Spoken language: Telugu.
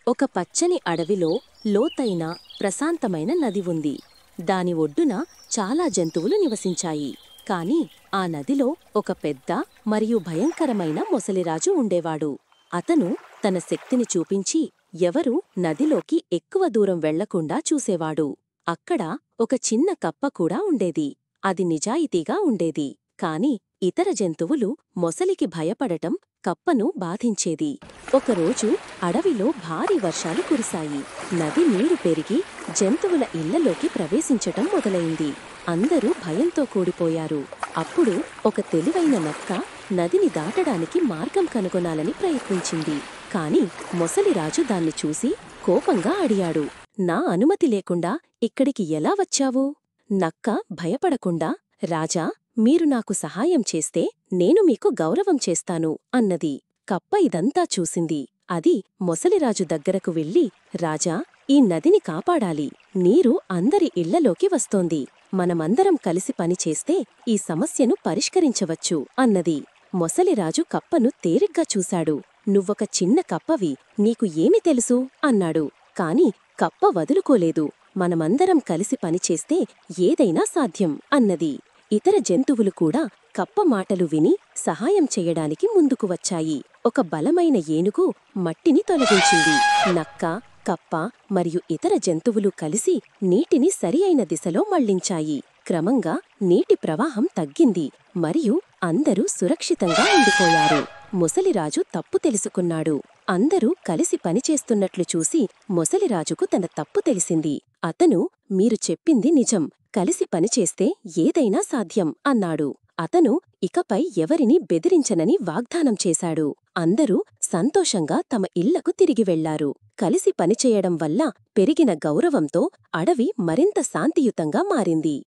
ఒక పచ్చని అడవిలో లోతైన ప్రశాంతమైన నది ఉంది. దాని ఒడ్డున చాలా జంతువులు నివసించాయి. కాని ఆ నదిలో ఒక పెద్ద మరియు భయంకరమైన మొసలిరాజు ఉండేవాడు. అతను తన శక్తిని చూపించి ఎవరూ నదిలోకి ఎక్కువ దూరం వెళ్లకుండా చూసేవాడు. అక్కడ ఒక చిన్న కప్ప కూడా ఉండేది. అది నిజాయితీగా ఉండేది. కాని ఇతర జంతువులు మొసలికి భయపడటం కప్పను బాధించేది. ఒకరోజు అడవిలో భారీ వర్షాలు కురిశాయి. నది నీరు పెరిగి జంతువుల ఇళ్లలోకి ప్రవేశించటం మొదలైంది. అందరూ భయంతో కూడిపోయారు. అప్పుడు ఒక తెలివైన నక్క నదిని దాటడానికి మార్గం కనుగొనాలని ప్రయత్నించింది. కాని మొసలిరాజు దాన్ని చూసి కోపంగా అడిగాడు, "నా అనుమతి లేకుండా ఇక్కడికి ఎలా వచ్చావు?" నక్క భయపడకుండా, "రాజా, మీరు నాకు సహాయం చేస్తే నేను మీకు గౌరవం చేస్తాను" అన్నది. కప్ప ఇదంతా చూసింది. అది మొసలిరాజు దగ్గరకు వెళ్ళి, "రాజా, ఈ నదిని కాపాడాలి. నీరు అందరి ఇళ్లలోకి వస్తోంది. మనమందరం కలిసి పనిచేస్తే ఈ సమస్యను పరిష్కరించవచ్చు" అన్నది. మొసలిరాజు కప్పను తేరిగ్గా చూశాడు. "నువ్వొక చిన్న కప్పవి, నీకు ఏమి తెలుసు?" అన్నాడు. కాని కప్ప వదులుకోలేదు. "మనమందరం కలిసి పనిచేస్తే ఏదైనా సాధ్యం" అన్నది. ఇతర జంతువులు కూడా కప్ప మాటలు విని సహాయం చెయ్యడానికి ముందుకు వచ్చాయి. ఒక బలమైన ఏనుగు మట్టిని తొలగించింది. నక్క, కప్ప మరియు ఇతర జంతువులు కలిసి నీటిని సరి అయిన దిశలో మళ్లించాయి. క్రమంగా నీటి ప్రవాహం తగ్గింది మరియు అందరూ సురక్షితంగా ఉండిపోయారు. మొసలిరాజు తప్పు తెలుసుకున్నాడు. అందరూ కలిసి పనిచేస్తున్నట్లు చూసి మొసలిరాజుకు తన తప్పు తెలిసింది. అతను, "మీరు చెప్పింది నిజం. కలిసి పనిచేస్తే ఏదైనా సాధ్యం" అన్నాడు. అతను ఇకపై ఎవరినీ బెదిరించనని వాగ్దానం చేశాడు. అందరూ సంతోషంగా తమ ఇళ్లకు తిరిగి వెళ్లారు. కలిసి పనిచేయడం వల్ల పెరిగిన గౌరవంతో అడవి మరింత శాంతియుతంగా మారింది.